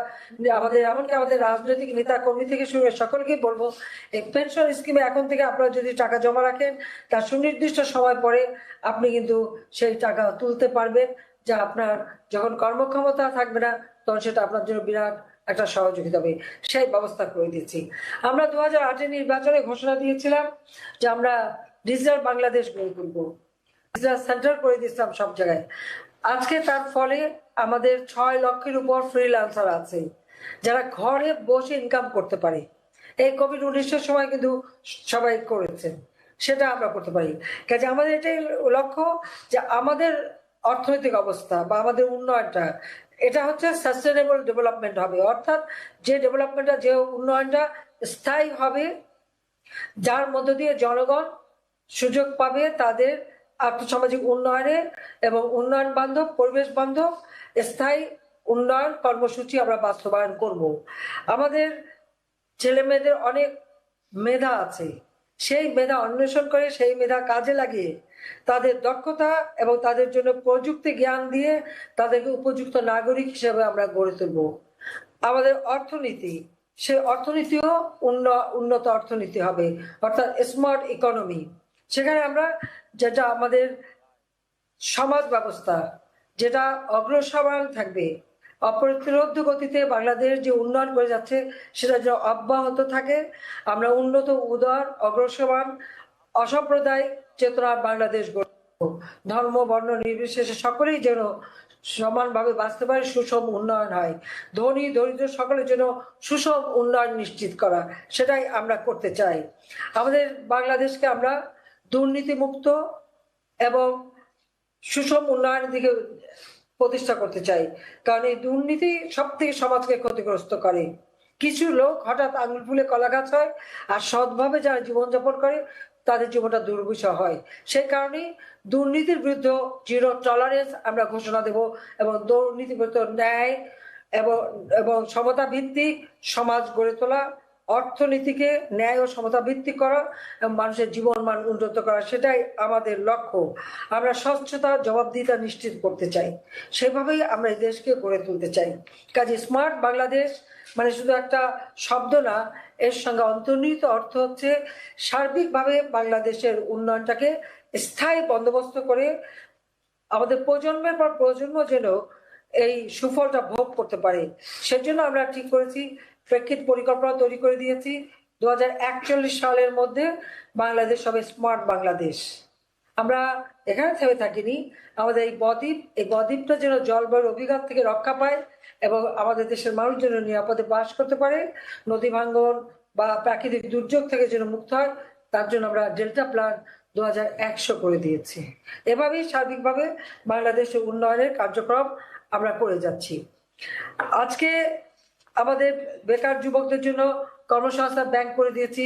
আমাদের এমনকি আমাদের রাজনৈতিক নেতা কর্মী থেকে শুরু করে সকলকেই বলবো, এই পেনশন স্কিমে এখন থেকে আপনারা যদি টাকা জমা রাখেন তার সুনির্দিষ্ট সময় পরে আপনি কিন্তু সেই টাকা তুলতে পারবেন, যা আপনার যখন কর্মক্ষমতা থাকবে না তখন সেটা আপনার জন্য বিরাট একটা সহযোগিতা হবে। সেই ব্যবস্থা করে দিয়েছি। আমরা 2008 নির্বাচনে ঘোষণা দিয়েছিলাম যে আমরা ডিজিটাল বাংলাদেশ গড়ে তুলব, ডিজিটাল সেন্টার করে দিয়েছিলাম সব জায়গায়। আজকে তার ফলে আমাদের 6 লক্ষের উপর ফ্রিল্যান্সার আছে যারা ঘরে বসে ইনকাম করতে পারে। এই কোভিড-19 সময় কিন্তু সবাই করেছেন, সেটা আমরা করতে পারি। কাজে আমাদের এটাই লক্ষ্য যে আমাদের অর্থনৈতিক অবস্থা বা আমাদের উন্নয়নটা এটা হচ্ছে সাস্টেনেবল ডেভেলপমেন্ট হবে, অর্থাৎ যে ডেভেলপমেন্টটা যে উন্নয়নটা স্থায়ী হবে, যার মধ্য দিয়ে জনগণ সুযোগ পাবে তাদের আর্থসামাজিক উন্নয়নে এবং উন্নয়ন বান্ধব পরিবেশ বান্ধব স্থায়ী উন্নয়ন কর্মসূচি আমরা বাস্তবায়ন করব। আমাদের ছেলে মেয়েদের অনেক মেধা আছে, সেই মেধা অন্বেষণ করে সেই মেধা কাজে লাগিয়ে তাদের দক্ষতা এবং তাদের জন্য প্রযুক্তি জ্ঞান দিয়ে তাদেরকে উপযুক্ত নাগরিক হিসেবে আমরা গড়ে তুলব। আমাদের অর্থনীতি, সেই অর্থনীতিও উন্নত অর্থনীতি হবে, অর্থাৎ স্মার্ট ইকোনমি। সেখানে আমরা যেটা আমাদের সমাজ ব্যবস্থা যেটা অগ্রসরমান থাকবে, অপ্রতিরোধ্য গতিতে বাংলাদেশ যে উন্নয়ন করে যাচ্ছে সেটা যেন অব্যাহত থাকে। আমরা উন্নত উদার অগ্রসরমান অসাম্প্রদায়িক চেতনার বাংলাদেশ গড়ব। ধর্ম বর্ণ নির্বিশেষে সকলেই যেন সমানভাবে বাঁচতে পারে, সুষম উন্নয়ন হয়, ধনী দরিদ্র সকলের জন্য সুষম উন্নয়ন নিশ্চিত করা, সেটাই আমরা করতে চাই। আমাদের বাংলাদেশকে আমরা দুর্নীতিমুক্ত এবং সুষম উন্নয়নের দিকে প্রতিষ্ঠা করতে চাই, কারণ এই দুর্নীতি সব থেকে সমাজকে ক্ষতিগ্রস্ত করে। কিছু লোক হঠাৎ আঙুল ফুলে কলা গাছ হয়, আর সৎভাবে যারা জীবনযাপন করে তাদের জীবনটা দুর্বিষহ হয়। সেই কারণে দুর্নীতির বিরুদ্ধে জিরো টলারেন্স আমরা ঘোষণা দেব, এবং দুর্নীতির বিরুদ্ধে ন্যায় এবং এবং সমতা ভিত্তিক সমাজ গড়ে তোলা, অর্থনীতিকে ন্যায় ও সমতা ভিত্তিক করা এবং মানুষের জীবন মান উন্নত করা, সেটাই আমাদের লক্ষ্য। আমরা স্বচ্ছতা জবাবদিহিতা নিশ্চিত করতে চাই, সেভাবেই আমরা এই দেশকে গড়ে তুলতে চাই। কাজে স্মার্ট বাংলাদেশ মানে শুধু একটা শব্দ না, এর সঙ্গে অন্তর্নিহিত অর্থ হচ্ছে সার্বিকভাবে বাংলাদেশের উন্নয়নটাকে স্থায়ী বন্দোবস্ত করে আমাদের প্রজন্মের পর প্রজন্ম যেন এই সুফলটা ভোগ করতে পারে। সেজন্য আমরা ঠিক করেছি, প্রেক্ষিত পরিকল্পনা তৈরি করে দিয়েছি, 2041 সালের মধ্যে বাংলাদেশ হবে স্মার্ট বাংলাদেশ। আমরা এখানে থেমে থাকিনি, আমাদের এই বদ্বীপটা যেন জলবায়ুর অভিঘাত থেকে রক্ষা পায় এবং আমাদের দেশের মানুষ যেন নিরাপদে বাস করতে পারে, নদী ভাঙ্গন বা প্রাকৃতিক দুর্যোগ থেকে যেন মুক্ত হয়, তার জন্য আমরা ডেল্টা প্ল্যান 2100 করে দিয়েছি। এভাবেই সার্বিকভাবে বাংলাদেশের উন্নয়নের কার্যক্রম আমরা করে যাচ্ছি। আজকে আমাদের বেকার যুবকদের জন্য কর্মসংস্থান ব্যাংক করে দিয়েছি,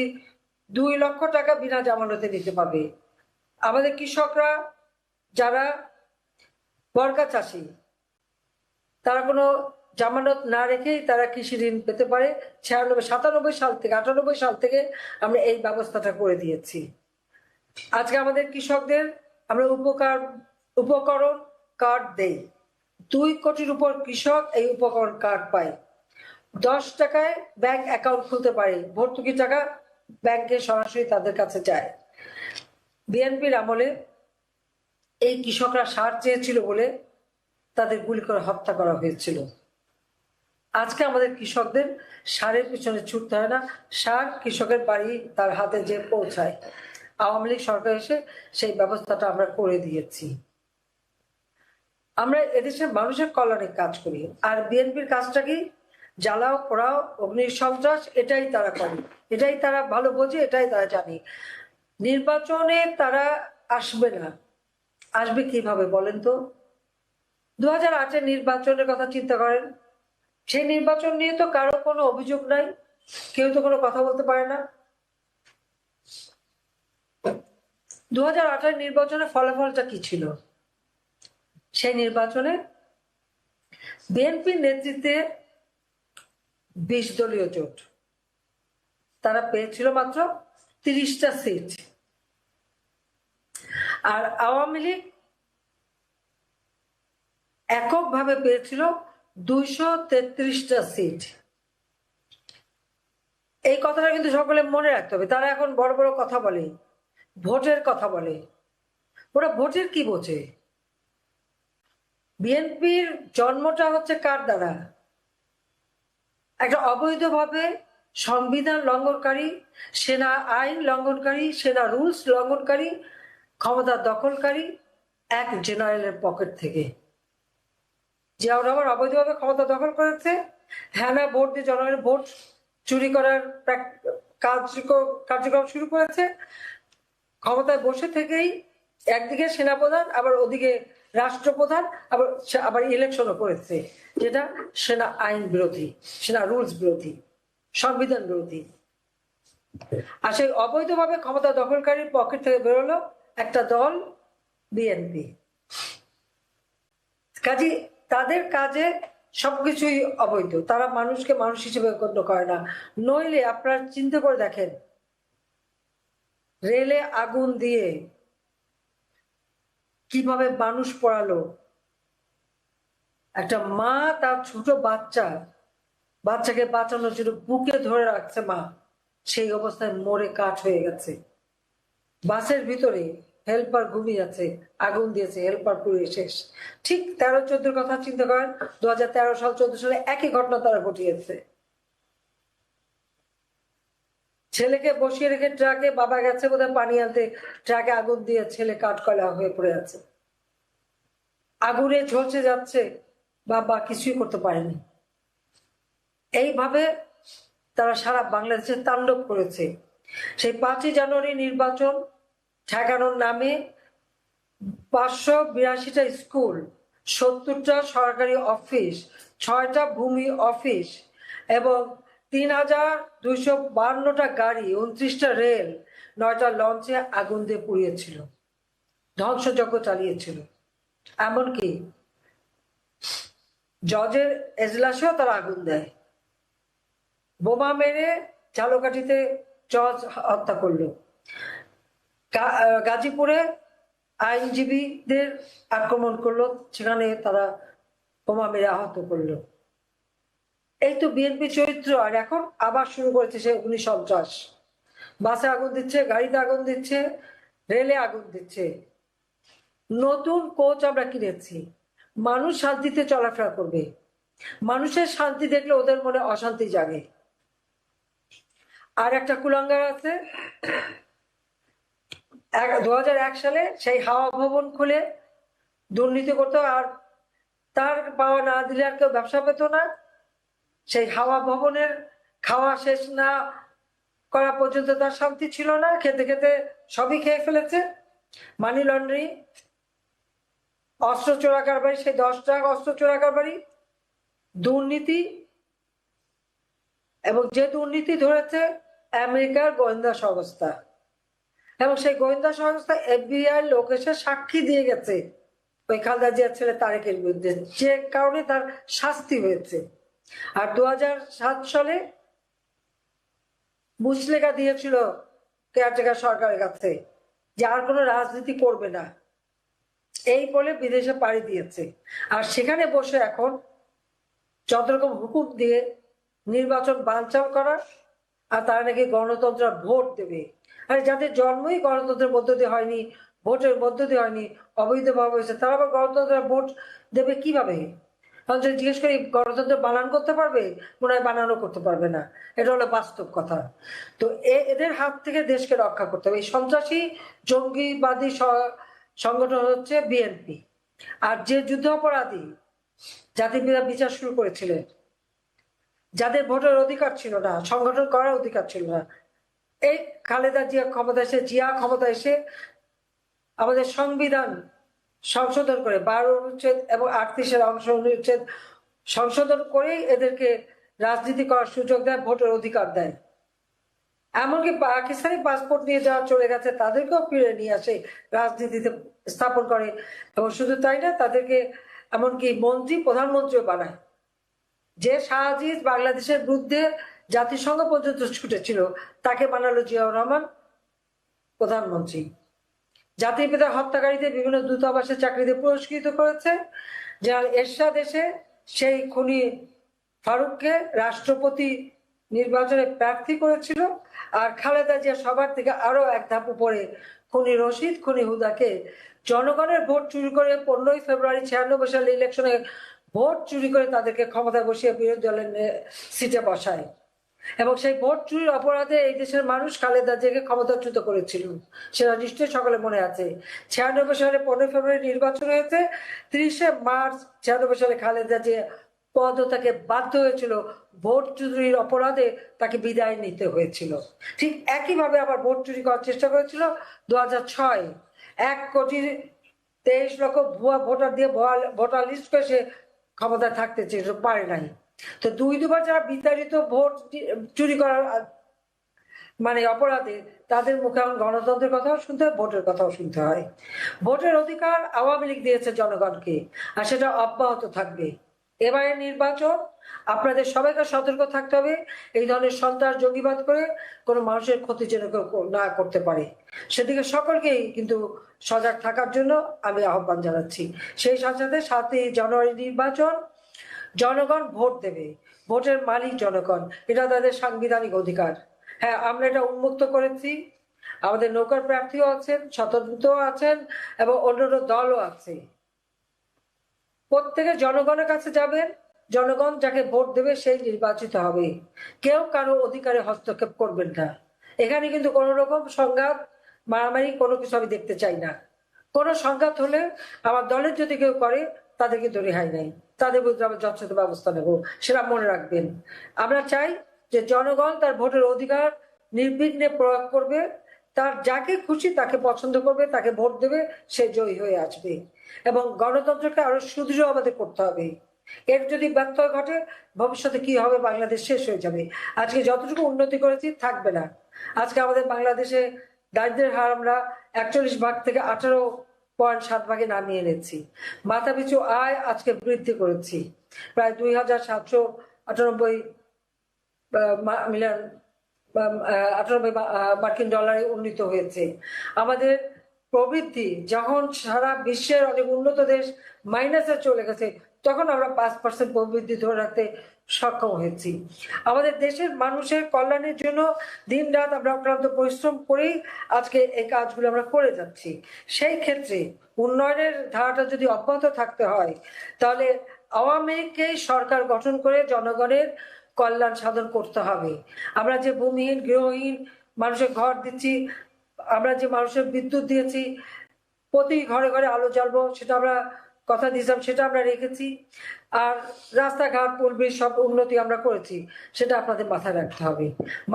2 লক্ষ টাকা বিনা জামানতে নিতে পারবে। আমাদের কৃষকরা যারা বর্গা চাষি, তারা কোনো জামানত না রেখেই তারা কৃষি ঋণ পেতে পারে। 97 সাল থেকে 98 সাল থেকে আমরা এই ব্যবস্থাটা করে দিয়েছি। আজকে আমাদের কৃষকদের আমরা উপকরণ কার্ড দেই, 2 কোটির উপর কৃষক এই উপকরণ কার্ড পায়। 10 টাকায় ব্যাংক অ্যাকাউন্ট খুলতে পারে, ভর্তুকি টাকা ব্যাংকে সরাসরি তাদের কাছে যায়। বিএনপির আমলে এই কৃষকরা সার চেয়েছিল বলে তাদের গুলি করে হত্যা করা হয়েছিল। আজকে আমাদের কৃষকদের সারের পিছনে ছুটতে হয় না, সার কৃষকের বাড়ি তার হাতে যে পৌঁছায়। আওয়ামী লীগ সরকার এসে সেই ব্যবস্থাটা আমরা করে দিয়েছি। আমরা এদেশের মানুষের কল্যাণে কাজ করি। আর বিএনপির কাজটা কি? জ্বালাও পোড়াও অগ্নি সন্ত্রাস, এটাই তারা করে, এটাই তারা ভালো বোঝে, এটাই তারা জানে। নির্বাচনে তারা আসবে না, আসবে কিভাবে বলেন তো? 2008-এর নির্বাচনের কথা চিন্তা করেন, সেই নির্বাচন নিয়ে তো কারো কোনো অভিযোগ নাই, কেউ তো কোনো কথা বলতে পারে না। 2008-এর নির্বাচনের ফলাফলটা কি ছিল? সেই নির্বাচনে বিএনপির নেতৃত্বে 20 দলীয় জোট, তারা পেয়েছিল মাত্র 30টা সিট, আর আওয়ামী লীগ এককভাবে পেয়েছিল 233টা সিট। এই কথাটা কিন্তু সকলে মনে রাখতে হবে। তারা এখন বড় বড় কথা বলে, ভোটের কথা বলে, ওরা ভোটের কি বোঝে? বিএনপির জন্মটা হচ্ছে কার দ্বারা? একটা অবৈধভাবে সংবিধান লঙ্ঘনকারী, সেনা আইন লঙ্ঘনকারী, সেনা রুলস লঙ্ঘনকারী, ক্ষমতা দখলকারী এক জেনারেলের পকেট থেকে। জিয়াউর রহমান অবৈধভাবে ক্ষমতা দখল করেছে, হ্যানা ভোট দিয়ে জনগণের ভোট চুরি করার কার্যক্রম শুরু করেছে। ক্ষমতায় বসে থেকেই একদিকে সেনাপ্রধান, আবার ওদিকে রাষ্ট্রপ্রধান, আবার ইলেকশনও করেছে, যেটা সেনা আইন বিরোধী, সেনা রুলস বিরোধী, সংবিধান বিরোধী। আর সেই অবৈধভাবে ক্ষমতা দখলকারীর পকেট থেকে বেরোলো একটা দল, বিএনপি। কাজে তাদের কাজে সবকিছুই অবৈধ, তারা মানুষকে মানুষ হিসেবে গণ্য করে না। নইলে আপনারা চিন্তা করে দেখেন, রেলে আগুন দিয়ে কিভাবে মানুষ পড়ালো, একটা মা তার ছোট বাচ্চাকে বাঁচানোর জন্য বুকে ধরে রাখছে মা, সেই অবস্থায় মরে কাঠ হয়ে গেছে। বাসের ভিতরে হেল্পার ঘুমিয়ে আছে, আগুন দিয়েছে, হেল্পার পুড়ে শেষ। ঠিক 13-14 কথা চিন্তা করেন, 2013 সাল 14 সালে একই ঘটনা তারা ঘটিয়েছে। ছেলেকে বসিয়ে রেখে ট্রাকে, বাবা গেছে বোধহয় পানি আনতে, ট্রাকে আগুন দিয়ে ছেলে কাঠকয়লা হয়ে পড়ে আছে, আগুনে ঝলসে যাচ্ছে, বাবা কিছুই করতে পারেনি। এইভাবে তারা সারা বাংলাদেশে তাণ্ডব করেছে। সেই 5ই জানুয়ারি নির্বাচন ঠেকানোর নামে 582টা স্কুল, 70টা সরকারি অফিস, 6টা ভূমি অফিস এবং 3252টা গাড়ি, 29টা রেল, 9টা লঞ্চে আগুন দিয়ে পুড়িয়েছিল, ধ্বংসযজ্ঞ চালিয়েছিল। এমনকি জজের এজলাসেও তারা আগুন দেয়, বোমা মেরে ঝালকাঠিতে জজ হত্যা করলো, গাজীপুরে আইনজীবীদের আক্রমণ করলো, সেখানে তারা বোমা মেরে আহত করলো। এই তো বিএনপি চরিত্র। আর এখন আবার শুরু করেছে সে অগ্নিসন্ত্রাস, বাসে আগুন দিচ্ছে, গাড়িতে আগুন দিচ্ছে, রেলে আগুন দিচ্ছে। নতুন কোচ আমরা কিনেছি, মানুষ শান্তিতে চলাফেরা করবে, মানুষের শান্তি দেখলে ওদের মনে অশান্তি জাগে। আর একটা কুলাঙ্গার আছে, 2001 সালে সেই হাওয়া ভবন খুলে দুর্নীতি করতো, আর তার পাওয়া না দিলে আর কেউ ব্যবসা পেত না। সেই হাওয়া ভবনের খাওয়া শেষ না করা পর্যন্ত তার শান্তি ছিল না, খেতে খেতে সবই খেয়ে ফেলেছে। মানি লন্ডারিং, অস্ত্র চোরা কারবারি, সেই 10 ট্রাক অস্ত্র চোরা কারবারি, দুর্নীতি, এবং যে দুর্নীতি ধরেছে আমেরিকার গোয়েন্দা সংস্থা, এবং সেই গোয়েন্দা সংস্থা FBI লোক এসে সাক্ষী দিয়ে গেছে ওই খালেদা জিয়ার ছেলে তারেকের বিরুদ্ধে, যে কারণে তার শাস্তি হয়েছে। আর 2007 সালে মুচলেখা দিয়েছিল কেয়ারটেকার সরকারের কাছে যে আর কোনো রাজনীতি করবে না, এই বলে বিদেশে পাড়ি দিয়েছে। আর সেখানে বসে এখন যত রকম হুকুম দিয়ে নির্বাচন বানচাল করা, আর তারা নাকি গণতন্ত্র ভোট দেবে। আর যাদের জন্মই গণতন্ত্রের মধ্য দিয়ে হয়নি, ভোটের মধ্য দিয়ে হয়নি, অবৈধভাবে হয়েছে, তারা আবার গণতন্ত্রের ভোট দেবে কিভাবে? কারণ যদি জিজ্ঞেস করি গণতন্ত্র বানান করতে পারবে, মনে হয় বানানো করতে পারবে না। এটা হলো বাস্তব কথা। তো এদের হাত থেকে দেশকে রক্ষা করতে হবে। এই সন্ত্রাসী জঙ্গিবাদী সংগঠন হচ্ছে বিএনপি। আর যে যুদ্ধ অপরাধী জাতির বিচার শুরু করেছিলেন, যাদের ভোটের অধিকার ছিল না, সংগঠন করার অধিকার ছিল না, এই খালেদা জিয়া ক্ষমতা এসে আমাদের সংবিধান সংশোধন করে 12 অনুচ্ছেদ এবং 38-এর অংশ অনুচ্ছেদ সংশোধন করেই এদেরকে রাজনীতি করার সুযোগ দেয়, ভোটের অধিকার দেয়। এমনকি পাকিস্তানি পাসপোর্ট নিয়ে যাওয়া চলে গেছে তাদেরকেও ফিরে নিয়ে আসে, রাজনীতিতে স্থাপন করে। এবং শুধু তাই না, তাদেরকে এমনকি মন্ত্রী, প্রধানমন্ত্রীও বানায়। যে শাহজিজ বাংলাদেশের বিরুদ্ধে জাতিসংঘ পর্যন্ত ছুটেছিল, তাকে বানালো জিয়াউর রহমান প্রধানমন্ত্রী। জাতির পিতা হত্যাকারীদের বিভিন্ন দূতাবাসে চাকরিতে পুরস্কৃত করেছে। জেনারেল এরশাদ এসে সেই খুনি ফারুককে রাষ্ট্রপতি নির্বাচনে প্রার্থী করেছিল। আর খালেদা জিয়া সবার থেকে আরো এক ধাপ উপরে খুনি রশিদ, খুনি হুদাকে জনগণের ভোট চুরি করে 15ই ফেব্রুয়ারি 96 সালে ইলেকশনে ভোট চুরি করে তাদেরকে ক্ষমতায় বসিয়ে বিরোধী দলের সিটে বসায়। এবং সেই ভোট চুরির অপরাধে এই দেশের মানুষ খালেদা জিয়াকে ক্ষমতাচ্যুত করেছিল, সেটা নিশ্চয়ই সকলে মনে আছে। 96 সালে 15 ফেব্রুয়ারি নির্বাচন হয়েছে, 30শে মার্চ 96 সালে খালেদা জিয়া পদত্যাগে বাধ্য হয়েছিল, ভোট চুরির অপরাধে তাকে বিদায় নিতে হয়েছিল। ঠিক একইভাবে আবার ভোট চুরি করার চেষ্টা করেছিল 2006, 1,23,00,000 ভুয়া ভোটার দিয়ে ভোটার লিস্ট করে সে ক্ষমতায় থাকতে চেয়েছিল, পারে নাই। তো দুবার যারা বিতাড়িত ভোট চুরি করার মানে অপরাধে, তাদের মুখে এখন গণতন্ত্রের কথাও শুনতে হয়, ভোটের কথাও শুনতে হয়। ভোটের অধিকার আওয়ামী লীগ দিয়েছে জনগণকে, আর সেটা অব্যাহত থাকবে। এবারে নির্বাচন আপনাদের সবাইকে সতর্ক থাকতে হবে, এই ধরনের সন্ত্রাস জঙ্গিবাদ করে কোনো মানুষের ক্ষতি যেন না করতে পারে, সেদিকে সকলকেই কিন্তু সজাগ থাকার জন্য আমি আহ্বান জানাচ্ছি। সেই সাথে সাথে 7ই জানুয়ারি নির্বাচন, জনগণ ভোট দেবে, ভোটের মালিক জনগণ, এটা তাদের সাংবিধানিক অধিকার। হ্যাঁ, আমরা এটা উন্মুক্ত করেছি, আমাদের নৌকার প্রার্থীও আছেন, স্বতন্ত্র আছেন এবং অন্যান্য দলও আছে। প্রত্যেকে জনগণের কাছে যাবেন, জনগণ যাকে ভোট দেবে সেই নির্বাচিত হবে। কেউ কারো অধিকারে হস্তক্ষেপ করবেন না, এখানে কিন্তু কোনো রকম সংঘাত মারামারি কোনো কিছু আমি দেখতে চাই না। কোনো সংঘাত হলে আমার দলের যদি কেউ করে তাদের কিন্তু রেহাই নেই, তাদের বিরুদ্ধে আমরা যথাযথ ব্যবস্থা নেব, সেটা মনে রাখবেন। আমরা চাই যে জনগণ তার ভোটের অধিকার নির্বিঘ্নে প্রয়োগ করবে, তার যাকে খুশি তাকে পছন্দ করবে, তাকে ভোট দেবে, সে জয়ী হয়ে আসবে। এবং গণতন্ত্রকে আরো সুদৃঢ় আমাদের করতে হবে। এর যদি ব্যত্যয় ঘটে ভবিষ্যতে কি হবে, বাংলাদেশ শেষ হয়ে যাবে। আজকে যতটুকু উন্নতি করেছি থাকবে না। আজকে আমাদের বাংলাদেশে দারিদ্রের হার আমরা 41 ভাগ থেকে 18.7 ভাগে নামিয়ে এনেছি। মাথা পিছু আয় আজকে বৃদ্ধি করেছি, প্রায় 2798 মিলিয়ন 98 মার্কিন ডলারে উন্নীত হয়েছে। আমাদের প্রবৃদ্ধি যখন সারা বিশ্বের অনেক উন্নত দেশ মাইনাসে চলে গেছে, তখন আমরা 5% প্রবৃদ্ধি ধরে রাখতে সক্ষম হয়েছি। আমাদের দেশের মানুষের কল্যাণের জন্য দিন রাত আমরা অক্লান্ত পরিশ্রম করেই আজকে এই কাজগুলো আমরা করে যাচ্ছি। সেই ক্ষেত্রে উন্নয়নের ধারাটা যদি অব্যাহত থাকতে হয়, তাহলে আওয়ামী লীগকেই সরকার গঠন করে জনগণের কল্যাণ সাধন করতে হবে। আমরা যে ভূমিহীন গৃহহীন মানুষের ঘর দিচ্ছি, আমরা যে মানুষের বিদ্যুৎ দিয়েছি, প্রতি ঘরে ঘরে আলো জ্বালবো, সেটা আমরা কথা দিয়েছিলাম, সেটা আমরা রেখেছি। আর রাস্তাঘাট পুল ব্রিজ সব উন্নতি আমরা করেছি, সেটা আপনাদের মাথায় রাখতে হবে।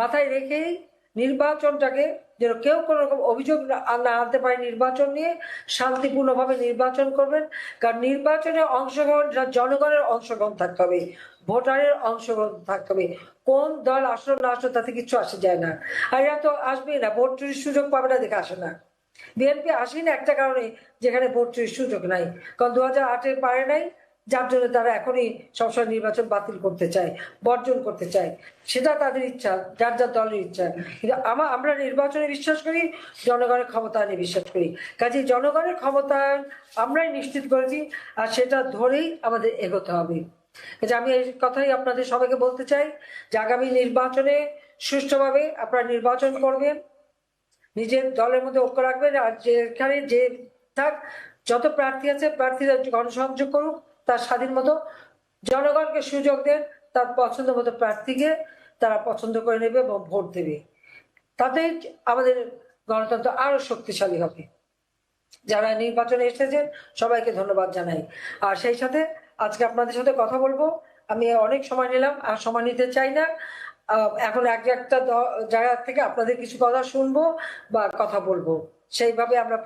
মাথায় রেখেই নির্বাচনটাকে যেন কেউ কোনো রকম অভিযোগ না আনতে পারে, নির্বাচন নিয়ে শান্তিপূর্ণভাবে নির্বাচন করবেন। কারণ নির্বাচনে অংশগ্রহণ জনগণের অংশগ্রহণ থাকতে হবে, ভোটারের অংশগ্রহণ থাকতে হবে। কোন দল আসলো না আসলো তাতে কিছু আসে যায় না। আর এরা তো আসবেই না, ভোট চুরির সুযোগ পাবে না দেখে আসে না। বিএনপি আসেনি একটা কারণে, যেখানে ভোট চুরির সুযোগ নাই, কারণ 2008-এ পারে নাই, যার জন্য তারা এখনই সবসময় নির্বাচন বাতিল করতে চায়, বর্জন করতে চায়। সেটা তাদের ইচ্ছা, যার যার দলের ইচ্ছা। কিন্তু আমরা নির্বাচনে বিশ্বাস করি, জনগণের ক্ষমতায়নে বিশ্বাস করি। কাজে জনগণের ক্ষমতায়ন আমরাই নিশ্চিত করেছি, আর সেটা ধরেই আমাদের এগোতে হবে। আমি এই কথাই আপনাদের সবাইকে বলতে চাই যে আগামী নির্বাচনে সুষ্ঠুভাবে আপনারা নির্বাচন করবেন, নিজের দলের মধ্যে ঐক্য রাখবেন। আর যেখানে যে থাক, যত প্রার্থী আছে প্রার্থীরা গণসংযোগ করুক, তার স্বাধীন মতো জনগণকে সুযোগ দেন, তার পছন্দ মতো প্রার্থীকে তারা পছন্দ করে নেবে এবং ভোট দেবে। তাতেই আমাদের গণতন্ত্র আরো শক্তিশালী হবে। যারা নির্বাচনে এসেছেন সবাইকে ধন্যবাদ জানাই। আর সেই সাথে আজকে আপনাদের সাথে কথা বলবো, আমি অনেক সময় নিলাম, আর সময় নিতে চাই না। এখন একটা জায়গা থেকে আপনাদের কিছু কথা শুনবো বা কথা বলবো, সেইভাবে আমরা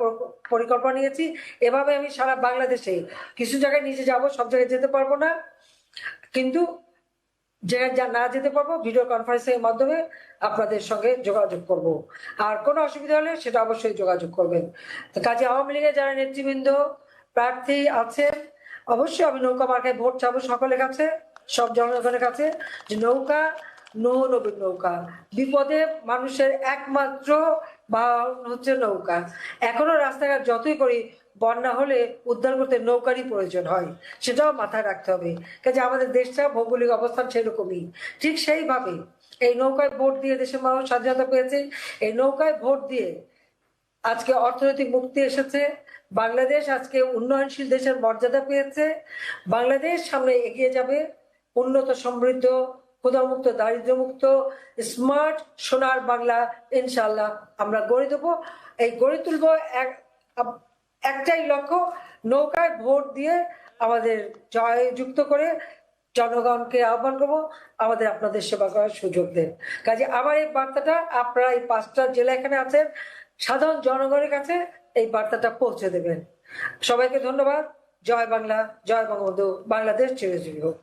পরিকল্পনা নিয়েছি। এভাবে আমি সারা বাংলাদেশে কিছু জায়গায় নিজে যাব, সব জায়গায় যেতে পারবো না, কিন্তু জায়গায় না যেতে পারবো ভিডিও কনফারেন্সের মাধ্যমে আপনাদের সঙ্গে যোগাযোগ করব। আর কোনো অসুবিধা হলে সেটা অবশ্যই যোগাযোগ করবেন। তো কাজে আওয়ামী লীগের যারা নেতৃবৃন্দ প্রার্থী আছেন, অবশ্যই আমি নৌকা মার্কায় ভোট চাবো সকলের কাছে, সব জনগণের কাছে, যে নৌকা নবীন নৌকা, বিপদে মানুষের একমাত্র বাহন হচ্ছে নৌকা। এখনো রাস্তাঘাট যতই করি, বন্যা হলে উদ্ধার করতে নৌকারই প্রয়োজন হয়, সেটাও মাথায় রাখতে হবে। কাজে আমাদের দেশটা ভৌগোলিক অবস্থান সেরকমই। ঠিক সেইভাবে এই নৌকায় ভোট দিয়ে দেশের মানুষ স্বাধীনতা পেয়েছে, এই নৌকায় ভোট দিয়ে আজকে অর্থনৈতিক মুক্তি এসেছে, বাংলাদেশ আজকে উন্নয়নশীল দেশের মর্যাদা পেয়েছে। বাংলাদেশ সামনে এগিয়ে যাবে, উন্নত সমৃদ্ধ ক্ষুধামুক্ত দারিদ্র্যমুক্ত স্মার্ট সোনার বাংলা ইনশাল্লাহ আমরা গড়ে দেবো। এই গড়ে তুলবো একটাই লক্ষ্য, নৌকায় ভোট দিয়ে আমাদের জয়যুক্ত করে জনগণকে আহ্বান করবো আমাদের আপনাদের সেবা করার সুযোগ দেন। কাজে আমার এই বার্তাটা আপনারা এই 5টা জেলা এখানে আছেন, সাধারণ জনগণের কাছে এই বার্তাটা পৌঁছে দেবেন। সবাইকে ধন্যবাদ। জয় বাংলা, জয় বঙ্গবন্ধু, বাংলাদেশ চিরজীবী হোক।